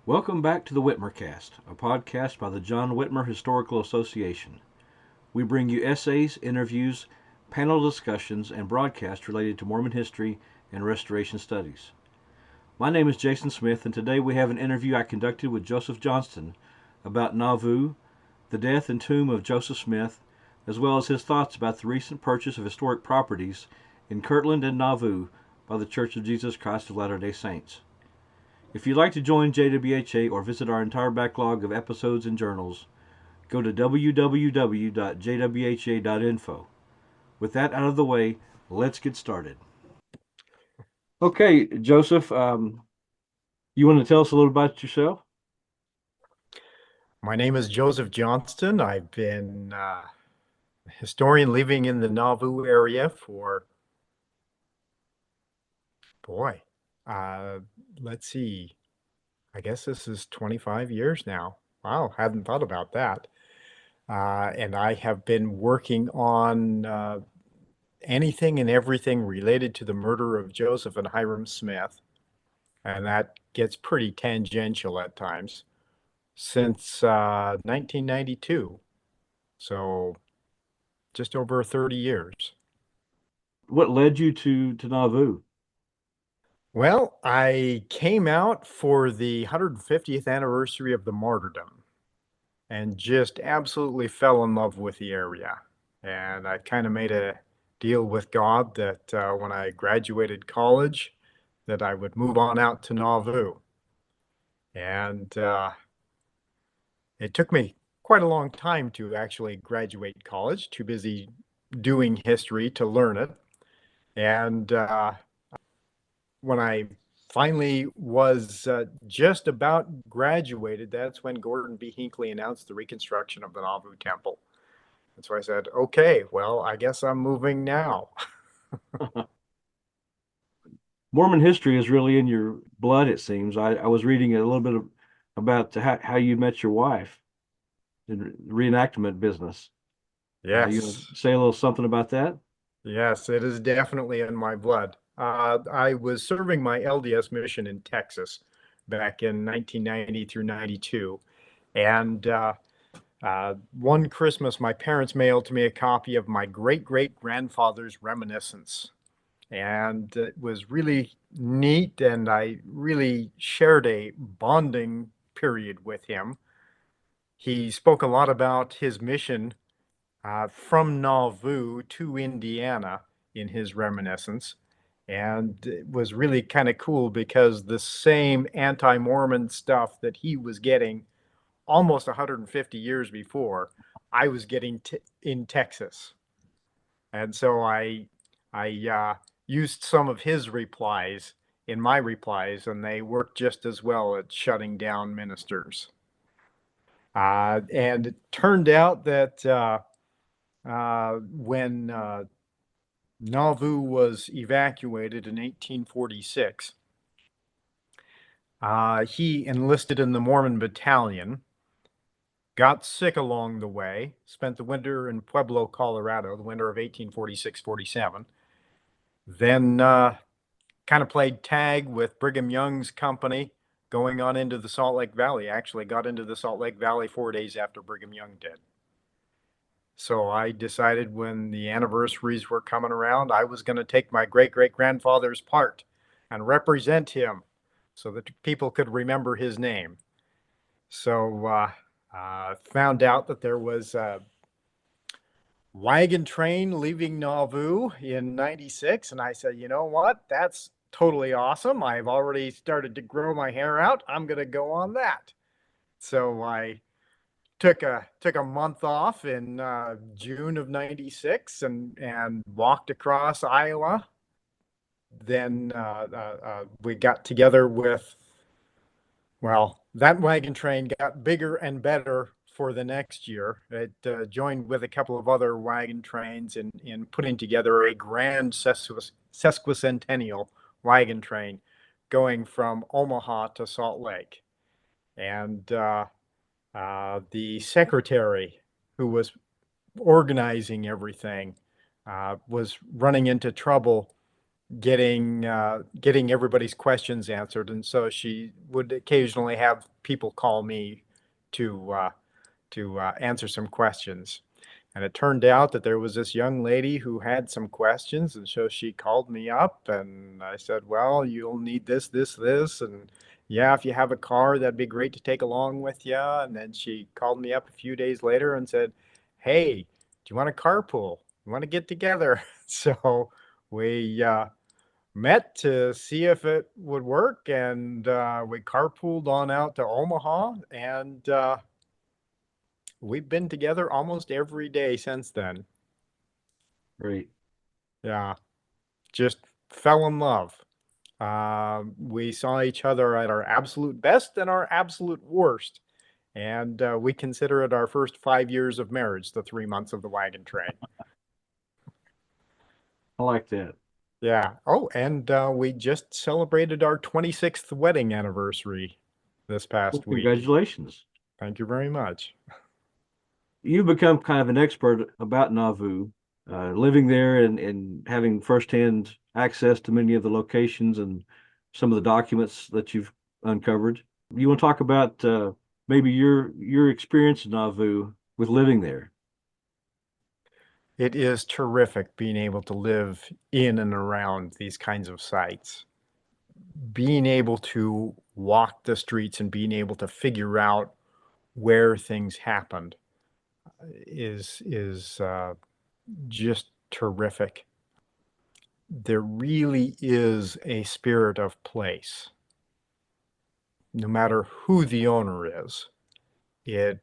Welcome back to the Whitmercast, a podcast by the John Whitmer Historical Association. We bring you essays, interviews, panel discussions, and broadcasts related to Mormon history and restoration studies. My name is Jason Smith, and today we have an interview I conducted with Joseph Johnstun about Nauvoo, the death and tomb of Joseph Smith, as well as his thoughts about the recent purchase of historic properties in Kirtland and Nauvoo by the Church of Jesus Christ of Latter-day Saints. If you'd like to join JWHA or visit our entire backlog of episodes and journals, go to www.jwha.info. With that out of the way, let's get started. Okay, Joseph, you want to tell us a little about yourself? My name is Joseph Johnstun. I've been a historian living in the Nauvoo area for, boy, uh, let's see, I guess this is 25 years now. Wow, hadn't thought about that. And I have been working on anything and everything related to the murder of Joseph and Hiram Smith. And that gets pretty tangential at times since 1992. So just over 30 years. What led you to Nauvoo? Well, I came out for the 150th anniversary of the martyrdom and just absolutely fell in love with the area. And I kind of made a deal with God that when I graduated college, that I would move on out to Nauvoo. And it took me quite a long time to actually graduate college, too busy doing history to learn it. And when I finally was just about graduated, that's when Gordon B. Hinckley announced the reconstruction of the Nauvoo Temple. And so I said, okay, well, I guess I'm moving now. Mormon history is really in your blood, it seems. I was reading a little bit about how you met your wife in the reenactment business. You want Yes, to say a little something about that? yes, it is definitely in my blood. I was serving my LDS mission in Texas back in 1990 through 92. And one Christmas, my parents mailed to me a copy of my great great grandfather's reminiscence. And it was really neat, and I really shared a bonding period with him. He spoke a lot about his mission from Nauvoo to Indiana in his reminiscence. And it was really kind of cool because the same anti Mormon stuff that he was getting almost 150 years before, I was getting in Texas. And so I used some of his replies in my replies, and they worked just as well at shutting down ministers. And it turned out that when Nauvoo was evacuated in 1846, he enlisted in the Mormon battalion, got sick along the way, spent the winter in Pueblo, Colorado, the winter of 1846-47, then kind of played tag with Brigham Young's company going on into the Salt Lake Valley. Actually got into the Salt Lake Valley 4 days after Brigham Young did. So I decided when the anniversaries were coming around, I was going to take my great great grandfather's part and represent him so that people could remember his name. So found out that there was a wagon train leaving Nauvoo in 96. And I said, you know what? That's totally awesome. I've already started to grow my hair out. I'm going to go on that. So I took a month off in June of 96 and walked across Iowa. Then we got together with, well, that wagon train got bigger and better for the next year. It joined with a couple of other wagon trains in putting together a grand sesquicentennial wagon train going from Omaha to Salt Lake. And the secretary who was organizing everything was running into trouble getting everybody's questions answered, and so she would occasionally have people call me to answer some questions. And it turned out that there was this young lady who had some questions, and so she called me up, and I said, "Well, you'll need this, this, this, and yeah, if you have a car, that'd be great to take along with you." And then she called me up a few days later and said, "Hey, do you want to carpool? You want to get together?" So we met to see if it would work, and we carpooled on out to Omaha, and we've been together almost every day since then. Great. Yeah, just fell in love. We saw each other at our absolute best and our absolute worst. And we consider it our first 5 years of marriage, the 3 months of the wagon train. I like that. Yeah. Oh, and we just celebrated our 26th wedding anniversary this Well, past week. congratulations. Thank you very much. You've become kind of an expert about Nauvoo, living there and having firsthand access to many of the locations and some of the documents that you've uncovered. You want to talk about maybe your experience in Nauvoo with living there? It is terrific being able to live in and around these kinds of sites. Being able to walk the streets and being able to figure out where things happened is just terrific. There really is a spirit of place. No matter who the owner is, it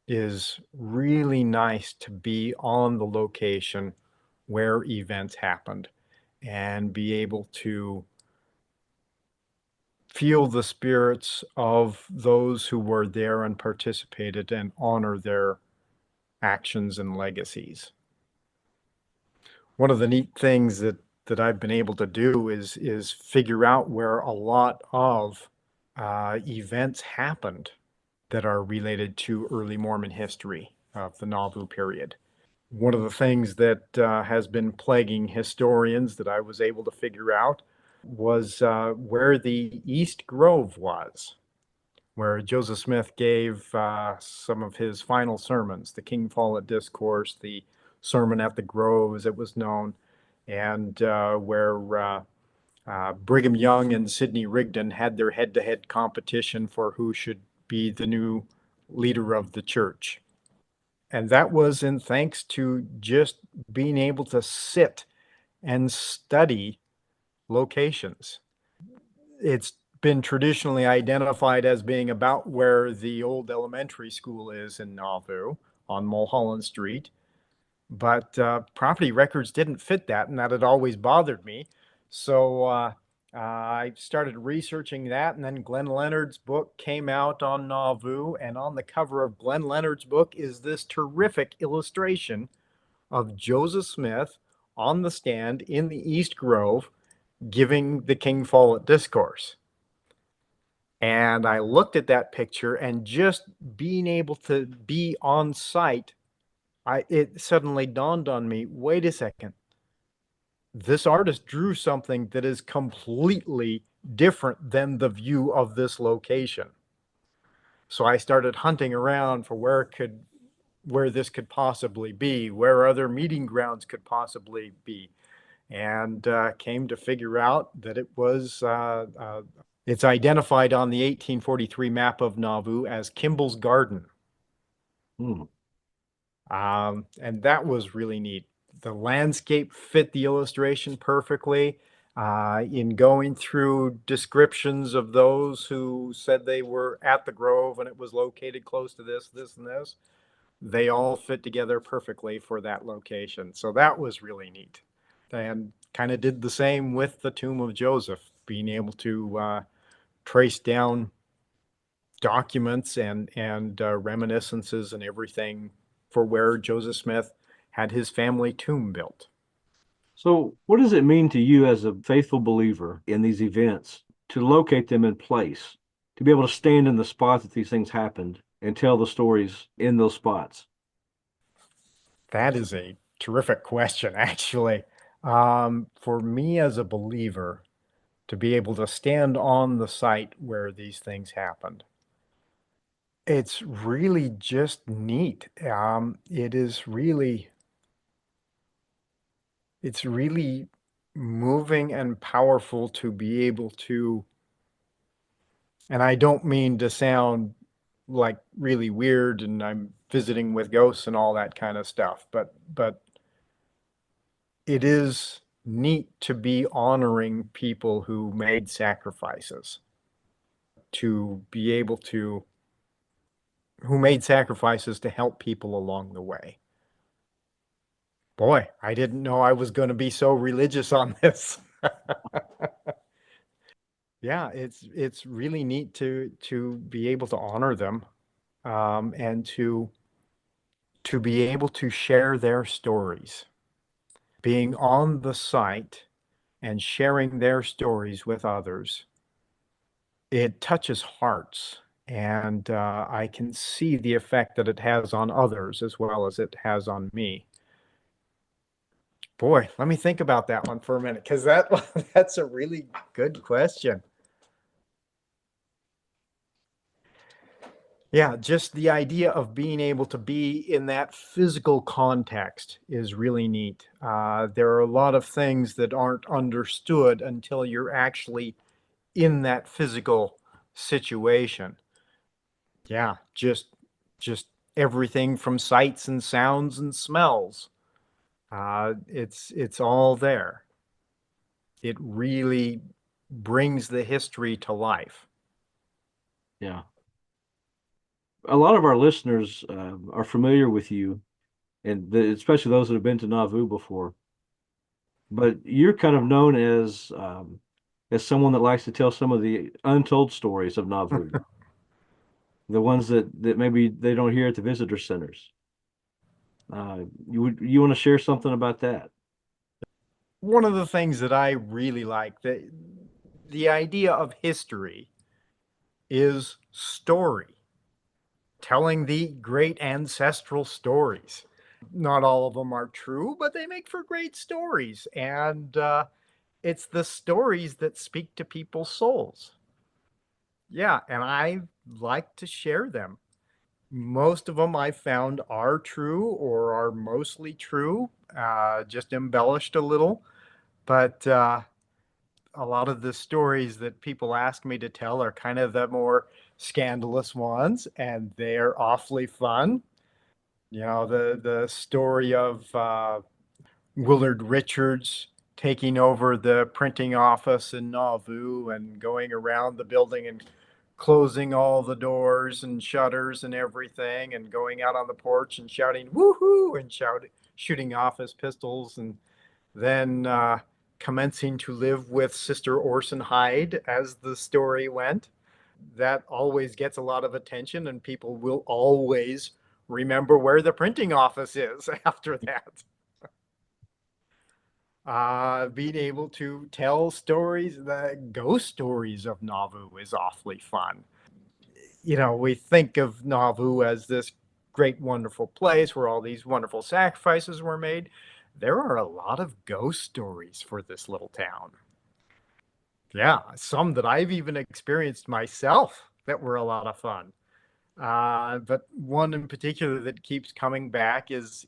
is really nice to be on the location where events happened and be able to feel the spirits of those who were there and participated and honor their actions and legacies. One of the neat things that I've been able to do is figure out where a lot of events happened that are related to early Mormon history of the Nauvoo period. One of the things that has been plaguing historians that I was able to figure out was where the East Grove was, where Joseph Smith gave some of his final sermons, the King Follett Discourse, the Sermon at the Grove, as it was known, and where Brigham Young and Sidney Rigdon had their head-to-head competition for who should be the new leader of the church. And that was in thanks to just being able to sit and study locations. It's been traditionally identified as being about where the old elementary school is in Nauvoo on Mulholland Street. But property records didn't fit that, and that had always bothered me. So I started researching that, and then Glenn Leonard's book came out on Nauvoo, and on the cover of Glenn Leonard's book is this terrific illustration of Joseph Smith on the stand in the East Grove giving the King Follett Discourse. And I looked at that picture, and just being able to be on site, it suddenly dawned on me, wait a second, this artist drew something that is completely different than the view of this location. So I started hunting around for where this could possibly be, where other meeting grounds could possibly be, and came to figure out that it's identified on the 1843 map of Nauvoo as Kimball's Garden. Hmm. And that was really neat. The landscape fit the illustration perfectly. In going through descriptions of those who said they were at the Grove and it was located close to this, this, and this, they all fit together perfectly for that location. So that was really neat. And kind of did the same with the tomb of Joseph, being able to trace down documents and reminiscences and everything for where Joseph Smith had his family tomb built. So, what does it mean to you as a faithful believer in these events to locate them in place, to be able to stand in the spot that these things happened and tell the stories in those spots? That is a terrific question, actually. For me as a believer, to be able to stand on the site where these things happened, it's really just neat. It's really moving and powerful to be able to, and I don't mean to sound like really weird and I'm visiting with ghosts and all that kind of stuff, but it is neat to be honoring people who made sacrifices, to be able to, who made sacrifices to help people along the way. Boy, I didn't know I was going to be so religious on this. Yeah, it's really neat to be able to honor them, and to be able to share their stories. Being on the site and sharing their stories with others, it touches hearts, and I can see the effect that it has on others as well as it has on me. Boy, let me think about that one for a minute, because that's a really good question. Yeah, just the idea of being able to be in that physical context is really neat. There are a lot of things that aren't understood until you're actually in that physical situation. Yeah, just everything from sights and sounds and smells. It's all there. It really brings the history to life. Yeah. A lot of our listeners are familiar with you, and especially those that have been to Nauvoo before. But you're kind of known as someone that likes to tell some of the untold stories of Nauvoo, the ones that maybe they don't hear at the visitor centers. You want to share something about that? One of the things that I really like, the idea of history is story, telling the great ancestral stories. Not all of them are true, but they make for great stories. And it's the stories that speak to people's souls. Yeah, and I like to share them. Most of them I found are true or are mostly true, just embellished a little. But a lot of the stories that people ask me to tell are kind of the more scandalous ones, and they're awfully fun. You know, the story of Willard Richards taking over the printing office in Nauvoo and going around the building and closing all the doors and shutters and everything, and going out on the porch and shouting "woohoo" and shooting off his pistols, and then commencing to live with Sister Orson Hyde as the story went. That always gets a lot of attention, and people will always remember where the printing office is after that. Being able to tell stories, the ghost stories of Nauvoo is awfully fun. You know, we think of Nauvoo as this great, wonderful place where all these wonderful sacrifices were made. There are a lot of ghost stories for this little town. Yeah, some that I've even experienced myself that were a lot of fun. But one in particular that keeps coming back is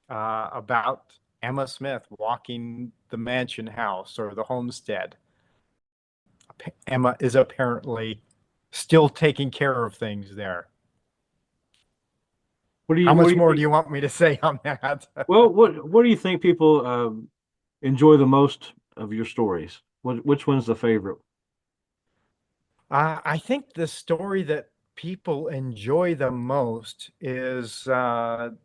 about Emma Smith walking the mansion house or the homestead. Emma is apparently still taking care of things there. How What do much you more do think? you want me to say on that? Well, what do you think people enjoy the most of your stories? Which one's the favorite? I think the story that people enjoy the most is the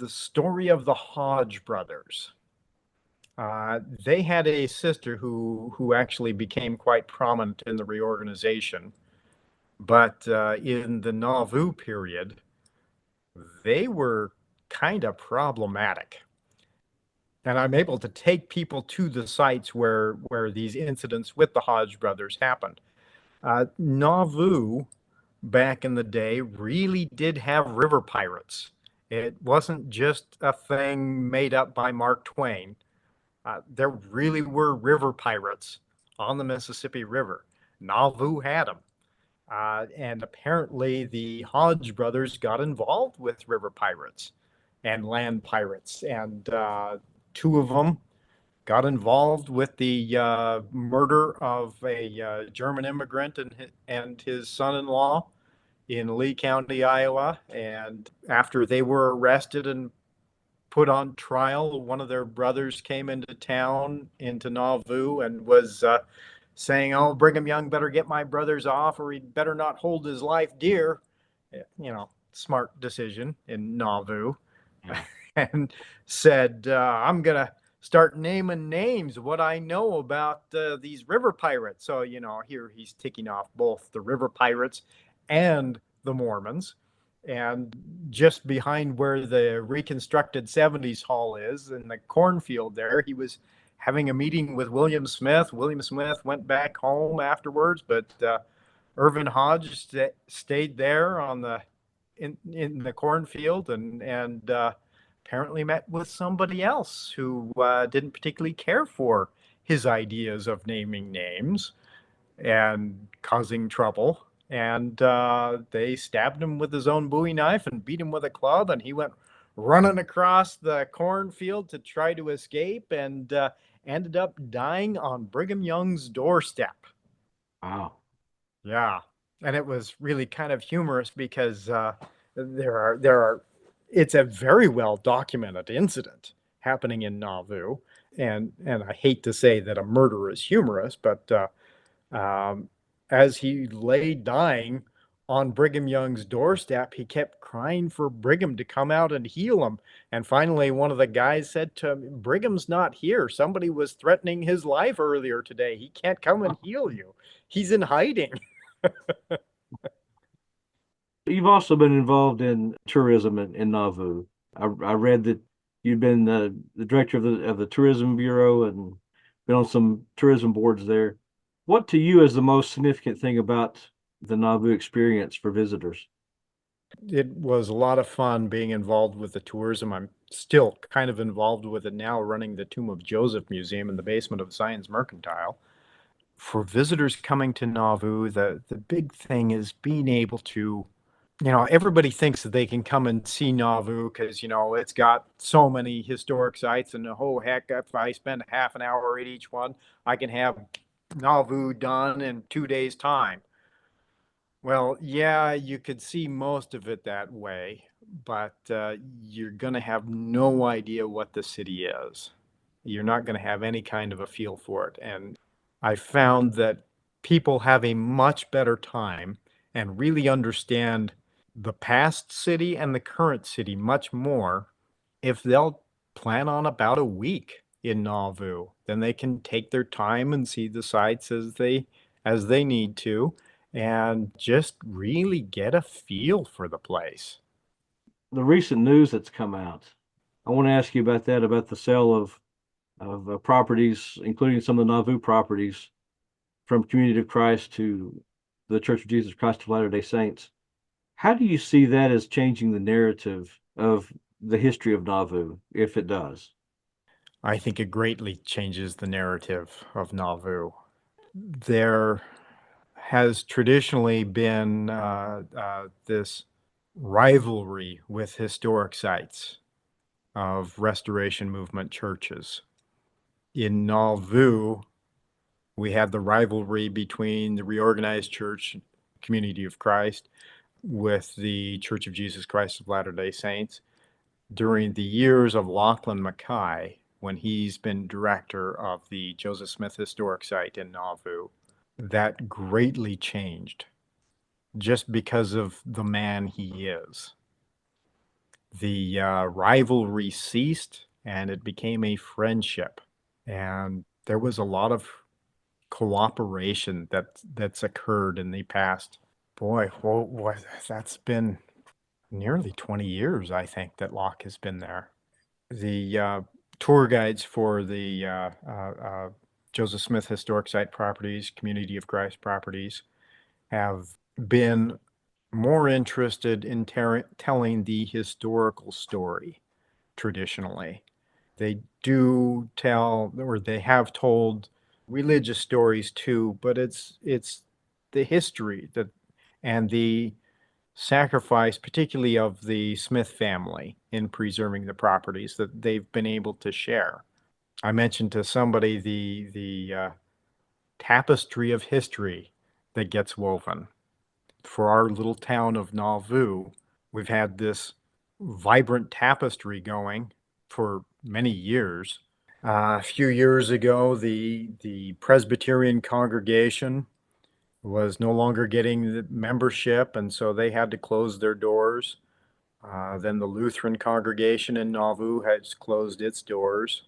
story of the Hodge brothers. They had a sister who actually became quite prominent in the reorganization, but in the Nauvoo period, they were kind of problematic. And I'm able to take people to the sites where these incidents with the Hodge brothers happened. Nauvoo, back in the day, really did have river pirates. It wasn't just a thing made up by Mark Twain. There really were river pirates on the Mississippi River. Nauvoo had them. And apparently the Hodge brothers got involved with river pirates and land pirates. And two of them got involved with the murder of a German immigrant and his son-in-law in Lee County, Iowa. And after they were arrested and put on trial, one of their brothers came into town, into Nauvoo, and was saying, "Oh, Brigham Young better get my brothers off, or he'd better not hold his life dear." You know, smart decision in Nauvoo. Yeah. And said, "I'm gonna start naming names, what I know about these river pirates." So, here he's ticking off both the river pirates and the Mormons. And just behind where the reconstructed 70s hall is, in the cornfield there, he was having a meeting with William Smith. William Smith went back home afterwards, but Irvin Hodge stayed there in the cornfield and apparently met with somebody else who didn't particularly care for his ideas of naming names and causing trouble. And they stabbed him with his own Bowie knife and beat him with a club, and he went running across the cornfield to try to escape and ended up dying on Brigham Young's doorstep. Wow. Yeah, and it was really kind of humorous because there are it's a very well documented incident happening in Nauvoo, and I hate to say that a murder is humorous, but um, as he lay dying on Brigham Young's doorstep, he kept crying for Brigham to come out and heal him. And finally, one of the guys said to him, "Brigham's not here. Somebody was threatening his life earlier today. He can't come and heal you. He's in hiding." You've also been involved in tourism in Nauvoo. I read that you've been the director of the tourism bureau and been on some tourism boards there. What to you is the most significant thing about the Nauvoo experience for visitors? It was a lot of fun being involved with the tourism. I'm still kind of involved with it now, running the Tomb of Joseph Museum in the basement of Zions Mercantile. For visitors coming to Nauvoo, the big thing is being able to, everybody thinks that they can come and see Nauvoo because, it's got so many historic sites, and oh, heck, if I spend half an hour at each one, I can have Nauvoo done in 2 days' time. Well, yeah, you could see most of it that way, but you're going to have no idea what the city is. You're not going to have any kind of a feel for it. And I found that people have a much better time and really understand the past city and the current city much more if they'll plan on about a week in Nauvoo. Then they can take their time and see the sights as they need to and just really get a feel for the place. The recent news that's come out. I want to ask you about that, about the sale of properties, including some of the Nauvoo properties from Community of Christ to the Church of Jesus Christ of Latter-day Saints. How do you see that as changing the narrative of the history of Nauvoo, if it does? I think it greatly changes the narrative of Nauvoo. There has traditionally been this rivalry with historic sites of Restoration Movement churches. In Nauvoo, we had the rivalry between the Reorganized Church, Community of Christ, with the Church of Jesus Christ of Latter-day Saints during the years of Lachlan Mackay, when he's been director of the Joseph Smith Historic Site in Nauvoo. That greatly changed just because of the man he is. The rivalry ceased and it became a friendship. And there was a lot of cooperation that's occurred in the past. Boy, that's been nearly 20 years, I think, that Locke has been there. The tour guides for the Joseph Smith Historic Site properties, Community of Christ properties, have been more interested in telling the historical story traditionally. They do tell, or they have told religious stories too, but it's the history that and the sacrifice, particularly of the Smith family in preserving the properties that they've been able to share. I mentioned to somebody the tapestry of history that gets woven. For our little town of Nauvoo, we've had this vibrant tapestry going for many years. A few years ago, the Presbyterian congregation was no longer getting the membership, and so they had to close their doors. Then the Lutheran congregation in Nauvoo has closed its doors.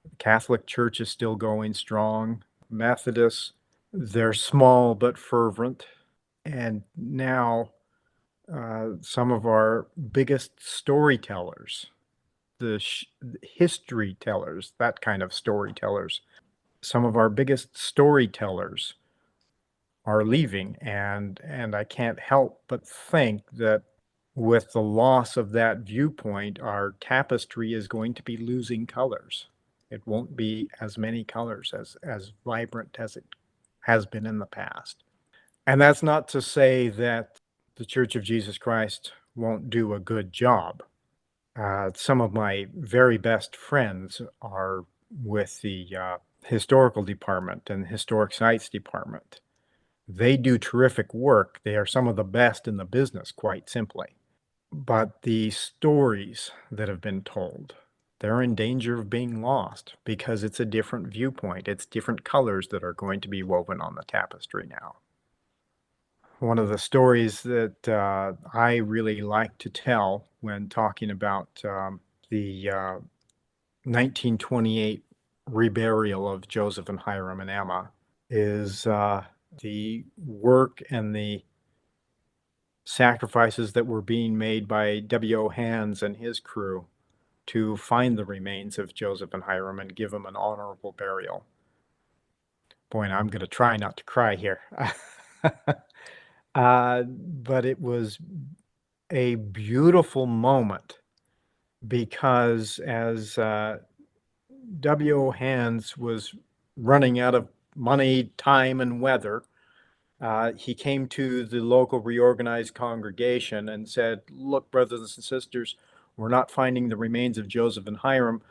The Catholic Church is still going strong. Methodists, they're small but fervent. And now some of our biggest storytellers, the history tellers, that kind of storytellers, some of our biggest storytellers are leaving. And I can't help but think that with the loss of that viewpoint, our tapestry is going to be losing colors. It won't be as many colors, as vibrant as it has been in the past. And that's not to say that the Church of Jesus Christ won't do a good job. Some of my very best friends are with the historical department and historic sites department. They do terrific work. They are some of the best in the business, quite simply. But the stories that have been told, they're in danger of being lost because it's a different viewpoint. It's different colors that are going to be woven on the tapestry now. One of the stories that I really like to tell when talking about the 1928 reburial of Joseph and Hiram and Emma is the work and the sacrifices that were being made by W.O. Hands and his crew to find the remains of Joseph and Hiram and give them an honorable burial. Boy, and I'm going to try not to cry here. But it was a beautiful moment because as W.O. Hands was running out of money, time, and weather, he came to the local reorganized congregation and said, "Look, brothers and sisters, we're not finding the remains of Joseph and Hiram.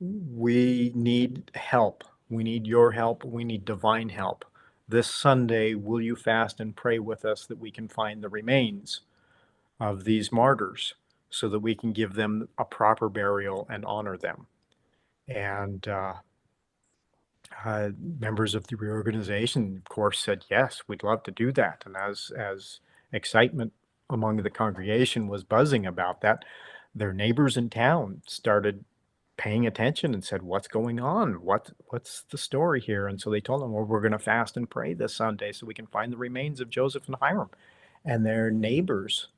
We need help. We need your help. We need divine help. This Sunday, will you fast and pray with us that we can find the remains of these martyrs so that we can give them a proper burial and honor them?" And members of the reorganization, of course, said, "Yes, we'd love to do that." And as excitement among the congregation was buzzing about that, their neighbors in town started paying attention and said, "What's going on? What's the story here?" And so they told them, "Well, we're going to fast and pray this Sunday so we can find the remains of Joseph and Hiram." And their neighbors,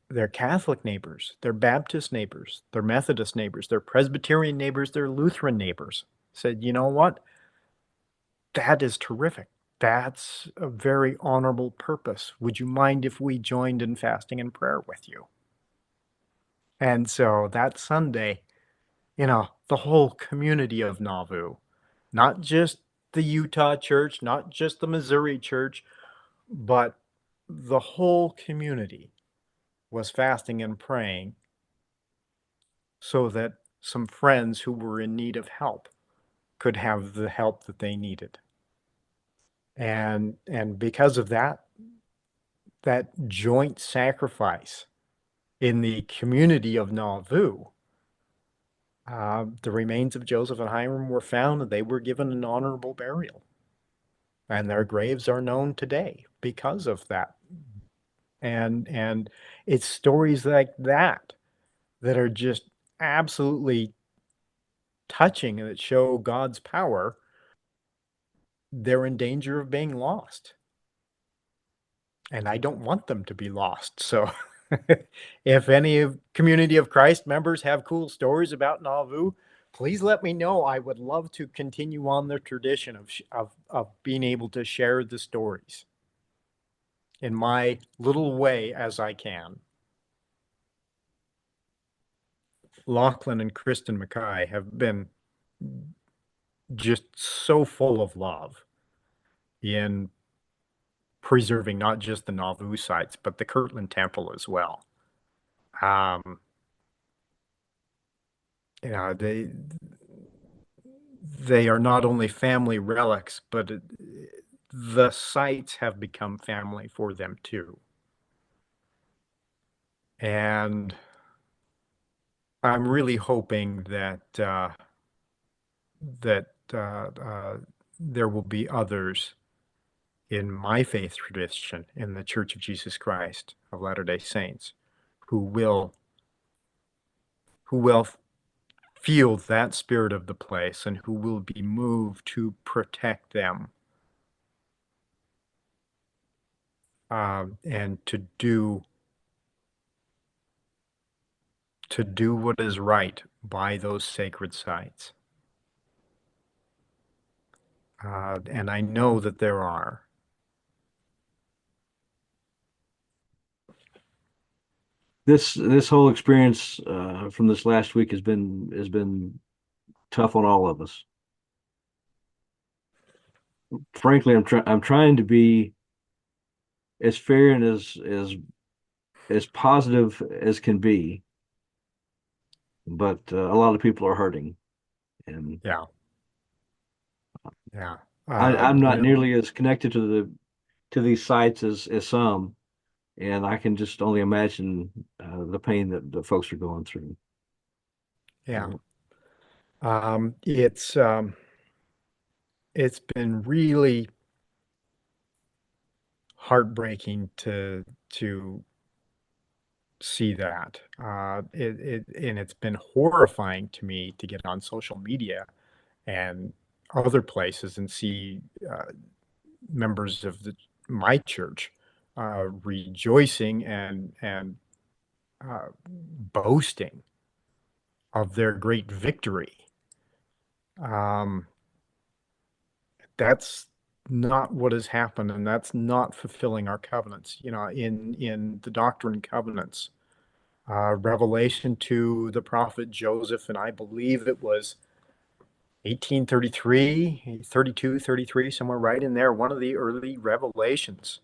their Catholic neighbors, their Baptist neighbors, their Methodist neighbors, their Presbyterian neighbors, their Lutheran neighbors said, "You know what? That is terrific. That's a very honorable purpose. Would you mind if we joined in fasting and prayer with you?" And so that Sunday, the whole community of Nauvoo, not just the Utah church, not just the Missouri church, but the whole community was fasting and praying so that some friends who were in need of help could have the help that they needed. And because of that, that joint sacrifice in the community of Nauvoo, the remains of Joseph and Hiram were found and they were given an honorable burial. And their graves are known today because of that. And it's stories like that that are just absolutely touching and that show God's power. They're in danger of being lost. And I don't want them to be lost. So if any of Community of Christ members have cool stories about Nauvoo, please let me know. I would love to continue on the tradition of being able to share the stories in my little way as I can. Lachlan and Kristen Mackay have been just so full of love in preserving not just the Nauvoo sites, but the Kirtland Temple as well. Um, you know, they are not only family relics, but the sites have become family for them too. And I'm really hoping that that there will be others in my faith tradition, in the Church of Jesus Christ of Latter-day Saints, who will feel that spirit of the place and who will be moved to protect them, and to do what is right by those sacred sites. And I know that there are. This whole experience from this last week has been tough on all of us. Frankly, I'm trying to be as fair and as positive as can be, but a lot of people are hurting, and Yeah, yeah. I'm You not know, nearly as connected to these sites as some, and I can just only imagine the pain that the folks are going through. yeah. It's been really heartbreaking to see that. And it's been horrifying to me to get on social media and other places and see members of my church rejoicing and boasting of their great victory. Um, that's not what has happened, and that's not fulfilling our covenants. You know, in the Doctrine and Covenants, revelation to the prophet Joseph, and I believe it was 1833, 32, 33, somewhere right in there, one of the early revelations.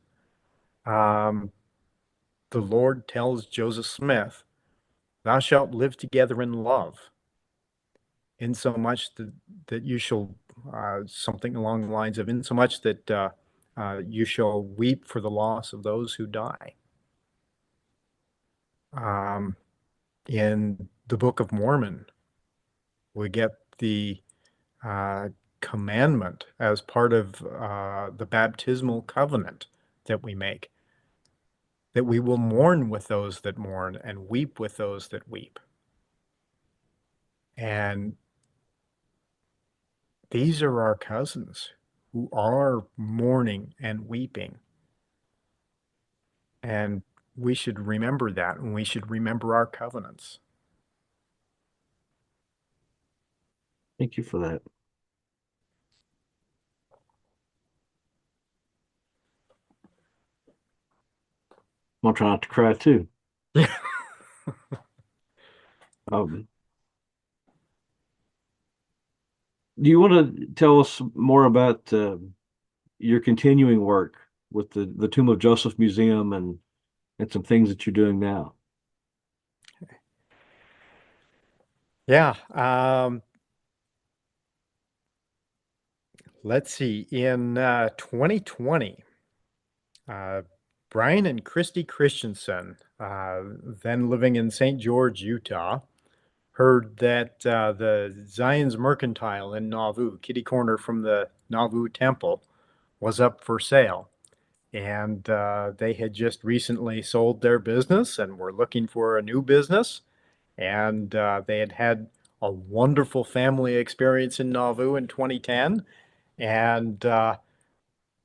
Um, the Lord tells Joseph Smith, "Thou shalt live together in love, insomuch that you shall," something along the lines of, "insomuch that you shall weep for the loss of those who die." Um, in the Book of Mormon, we get the uh, commandment as part of the baptismal covenant that we make, that we will mourn with those that mourn and weep with those that weep. And these are our cousins who are mourning and weeping. And we should remember that, and we should remember our covenants. Thank you for that. I'm gonna try not to cry too. Yeah. Um, do you want to tell us more about your continuing work with the Tomb of Joseph Museum and some things that you're doing now? Yeah. Let's see. In 2020, uh, Brian and Christy Christensen, then living in St. George, Utah, heard that the Zion's Mercantile in Nauvoo, kitty corner from the Nauvoo Temple, was up for sale. And they had just recently sold their business and were looking for a new business. And they had had a wonderful family experience in Nauvoo in 2010. And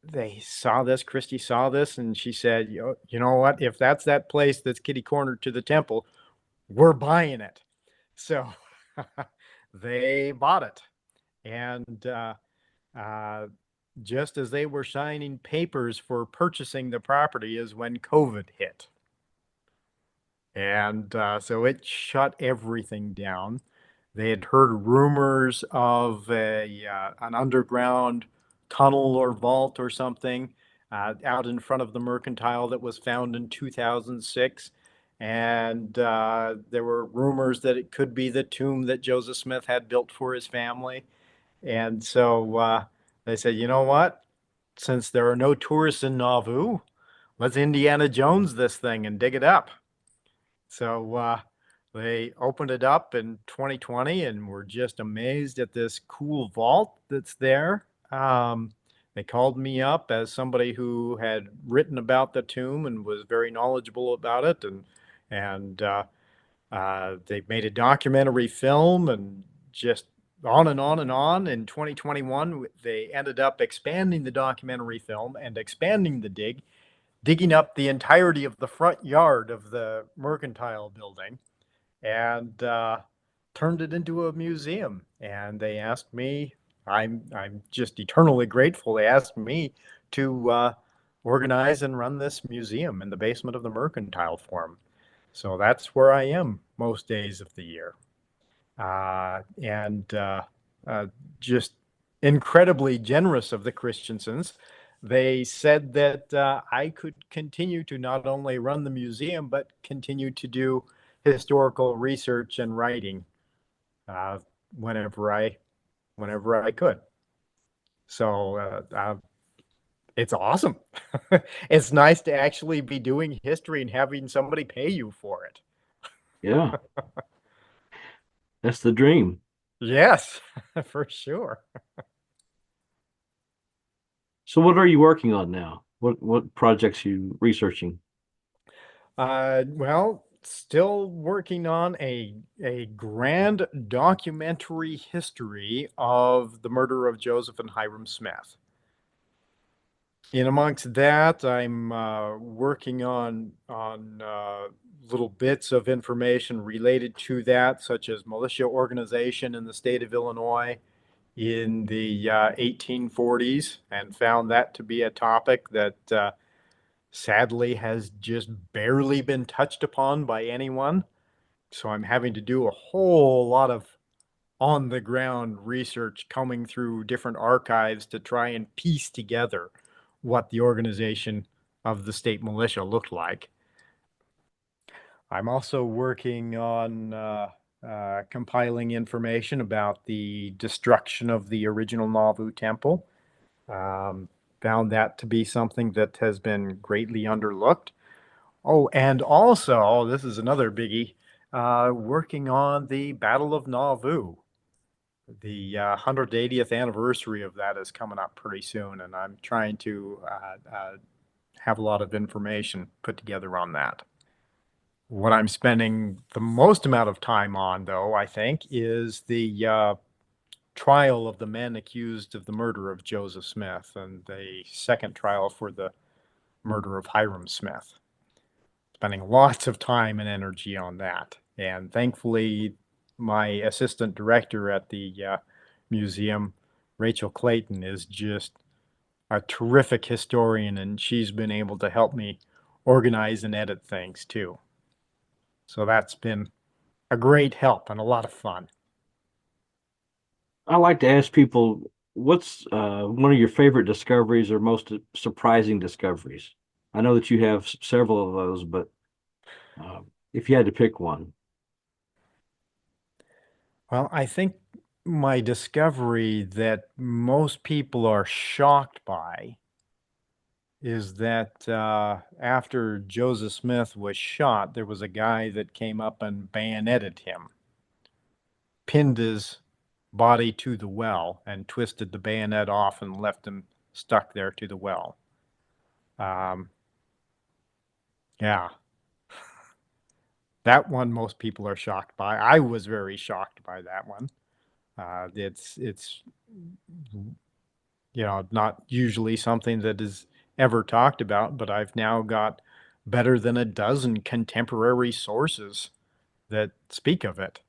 they saw this, Christy saw this, and she said, you know what? If that's that place that's kitty corner to the temple, we're buying it. So they bought it. And uh, just as they were signing papers for purchasing the property is when COVID hit. And so it shut everything down. They had heard rumors of an underground tunnel or vault or something out in front of the Mercantile that was found in 2006. And there were rumors that it could be the tomb that Joseph Smith had built for his family. And so they said, you know what? Since there are no tourists in Nauvoo, let's Indiana Jones this thing and dig it up. So they opened it up in 2020 and were just amazed at this cool vault that's there. They called me up as somebody who had written about the tomb and was very knowledgeable about it, and they made a documentary film and just on and on and on. In 2021, they ended up expanding the documentary film and expanding the digging up the entirety of the front yard of the Mercantile building and turned it into a museum. And they asked me, I'm just eternally grateful. They asked me to organize and run this museum in the basement of the Mercantile for 'em. So that's where I am most days of the year. And just incredibly generous of the Christiansons. They said that I could continue to not only run the museum, but continue to do historical research and writing uh, whenever I whenever I could. So it's awesome. It's nice to actually be doing history and having somebody pay you for it. Yeah, that's the dream. Yes, for sure. So what are you working on now? What projects you researching? Well, still working on a grand documentary history of the murder of Joseph and Hiram Smith. In amongst that, I'm working on little bits of information related to that, such as militia organization in the state of Illinois in the 1840s, and found that to be a topic that sadly has just barely been touched upon by anyone. So I'm having to do a whole lot of on the ground research coming through different archives to try and piece together what the organization of the state militia looked like. I'm also working on compiling information about the destruction of the original Nauvoo temple. Um, Found that to be something that has been greatly underlooked. Oh, and also, oh, this is another biggie, working on the Battle of Nauvoo. The 180th anniversary of that is coming up pretty soon, and I'm trying to have a lot of information put together on that. What I'm spending the most amount of time on, though, I think, is the trial of the men accused of the murder of Joseph Smith and the second trial for the murder of Hiram Smith. Spending lots of time and energy on that. And thankfully, my assistant director at the museum, Rachel Clayton, is just a terrific historian, and she's been able to help me organize and edit things too. So that's been a great help and a lot of fun. I like to ask people, what's one of your favorite discoveries or most surprising discoveries? I know that you have several of those, but uh, if you had to pick one. Well, I think my discovery that most people are shocked by is that after Joseph Smith was shot, there was a guy that came up and bayoneted him, pinned his body to the well, and twisted the bayonet off and left him stuck there to the well. Um, yeah, that one most people are shocked by. I was very shocked by that one. It's not usually something that is ever talked about, but I've now got better than a dozen contemporary sources that speak of it.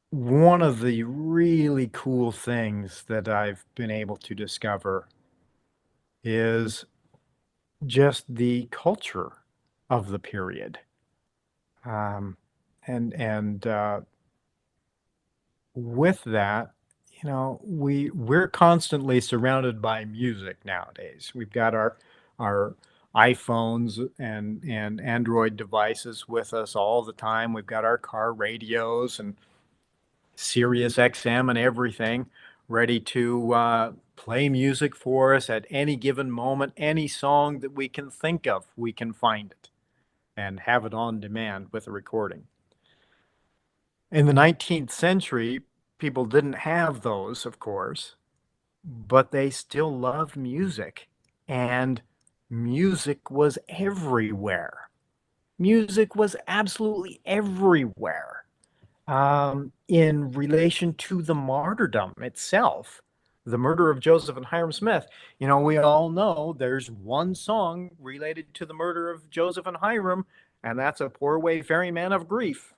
One of the really cool things that I've been able to discover is just the culture of the period. Um, and with that, we're constantly surrounded by music nowadays. We've got our iPhones and Android devices with us all the time. We've got our car radios and Sirius XM and everything ready to play music for us at any given moment. Any song that we can think of, we can find it and have it on demand with a recording. In the 19th century, people didn't have those, of course, but they still loved music, and music was everywhere. Music was absolutely everywhere. In relation to the martyrdom itself, the murder of Joseph and Hiram Smith, we all know there's one song related to the murder of Joseph and Hiram, and that's A Poor Wayfaring Man of Grief.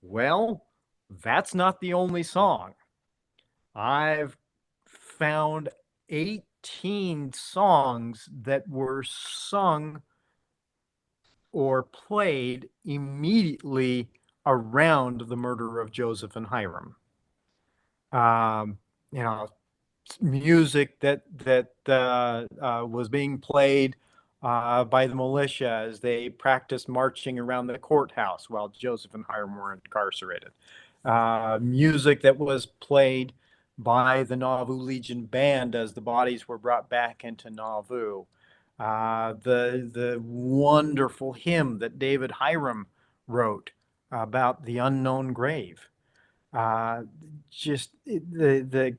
Well, that's not the only song. I've found 18 songs that were sung or played immediately around the murder of Joseph and Hiram. Um, you know, Music that was being played by the militia as they practiced marching around the courthouse while Joseph and Hiram were incarcerated. Music that was played by the Nauvoo Legion Band as the bodies were brought back into Nauvoo. The wonderful hymn that David Hiram wrote about the unknown grave. Uh, the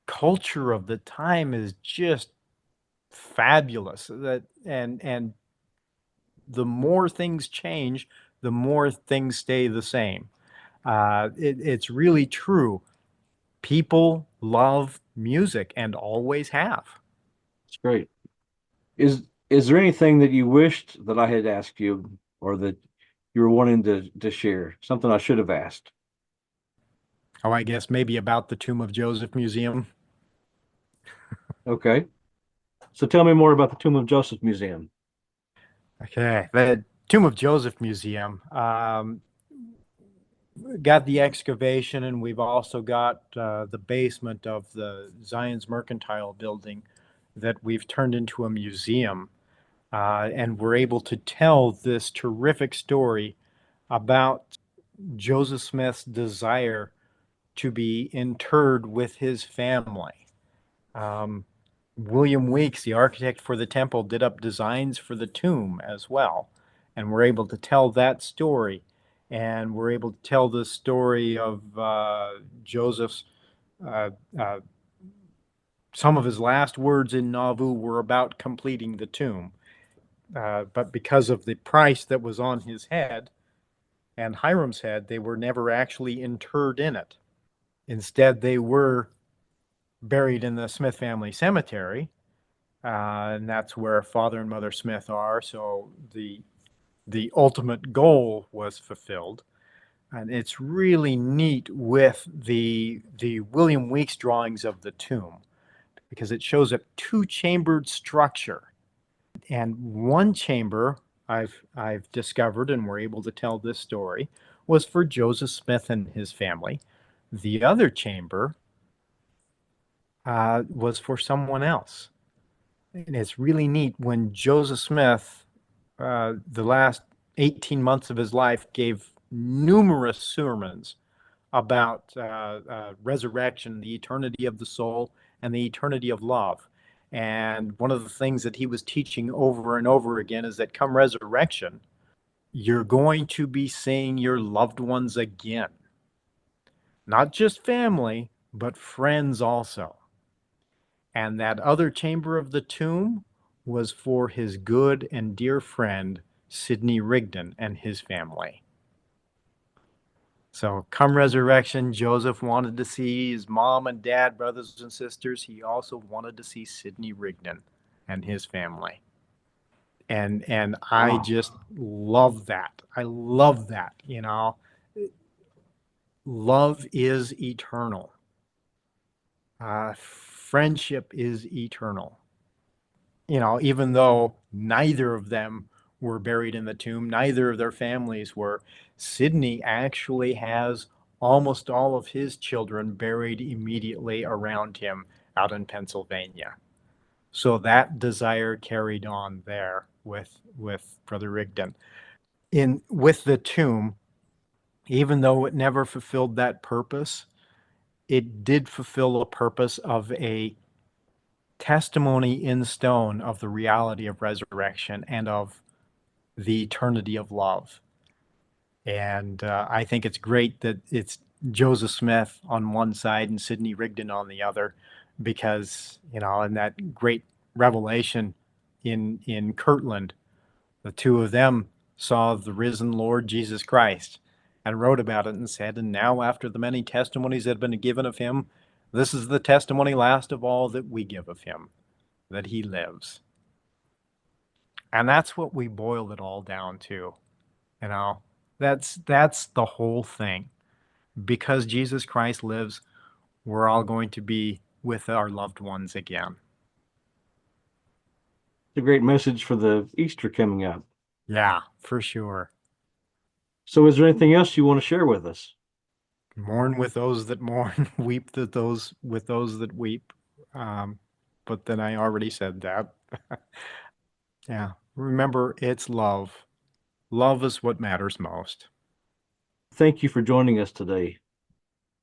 culture of the time is just fabulous. And the more things change, the more things stay the same. It's really true. People love music and always have. It's great. Is there anything that you wished that I had asked you or that you were wanting to share? Something I should have asked. Oh, I guess maybe about the Tomb of Joseph Museum. Okay. So tell me more about the Tomb of Joseph Museum. Okay, the Tomb of Joseph Museum got the excavation, and we've also got the basement of the Zion's Mercantile building that we've turned into a museum. And we're able to tell this terrific story about Joseph Smith's desire to be interred with his family. Um, William Weeks, the architect for the temple, did up designs for the tomb as well. And we're able to tell that story. And we're able to tell the story of Joseph's. Uh, uh, some of his last words in Nauvoo were about completing the tomb. But because of the price that was on his head and Hiram's head, they were never actually interred in it. Instead, they were buried in the Smith family cemetery, and that's where Father and Mother Smith are. So the ultimate goal was fulfilled, and it's really neat with the William Weeks drawings of the tomb because it shows a two-chambered structure, and one chamber I've discovered, and we're able to tell this story, was for Joseph Smith and his family. The other chamber was for someone else. And it's really neat when Joseph Smith, the last 18 months of his life, gave numerous sermons about resurrection, the eternity of the soul, and the eternity of love. And one of the things that he was teaching over and over again is that come resurrection, you're going to be seeing your loved ones again. Not just family, but friends also. And that other chamber of the tomb was for his good and dear friend, Sidney Rigdon, and his family. So, come resurrection, Joseph wanted to see his mom and dad, brothers and sisters. He also wanted to see Sidney Rigdon and his family. And I Wow. just love that. I love that, Love is eternal. Friendship is eternal. Even though neither of them were buried in the tomb. Neither of their families were. Sidney actually has almost all of his children buried immediately around him out in Pennsylvania. So that desire carried on there with Brother Rigdon. With the tomb, even though it never fulfilled that purpose, it did fulfill a purpose of a testimony in stone of the reality of resurrection and of the eternity of love. And I think it's great that it's Joseph Smith on one side and Sidney Rigdon on the other, because, in that great revelation in Kirtland, the two of them saw the risen Lord Jesus Christ and wrote about it and said, and now after the many testimonies that have been given of him, this is the testimony last of all that we give of him, that he lives. And that's what we boiled it all down to. That's the whole thing. Because Jesus Christ lives, we're all going to be with our loved ones again. It's a great message for the Easter coming up. Yeah, for sure. So is there anything else you want to share with us? Mourn with those that mourn, weep with those that weep. But then I already said that. Yeah. Remember, it's love. Love is what matters most. Thank you for joining us today.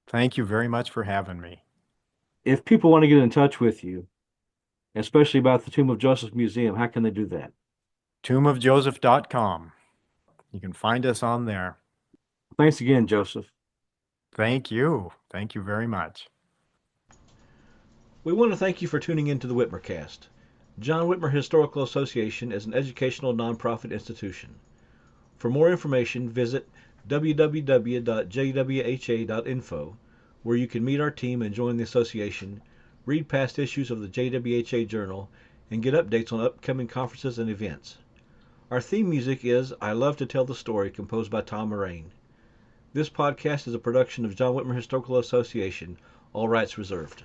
Thank you very much for having me. If people want to get in touch with you, especially about the Tomb of Joseph Museum, how can they do that? tombofjoseph.com. You can find us on there. Thanks again, Joseph. Thank you. Thank you very much. We want to thank you for tuning in to the Whitmercast. John Whitmer Historical Association is an educational nonprofit institution. For more information, visit www.jwha.info, where you can meet our team and join the association, read past issues of the JWHA Journal, and get updates on upcoming conferences and events. Our theme music is I Love to Tell the Story, composed by Tom Moraine. This podcast is a production of John Whitmer Historical Association, all rights reserved.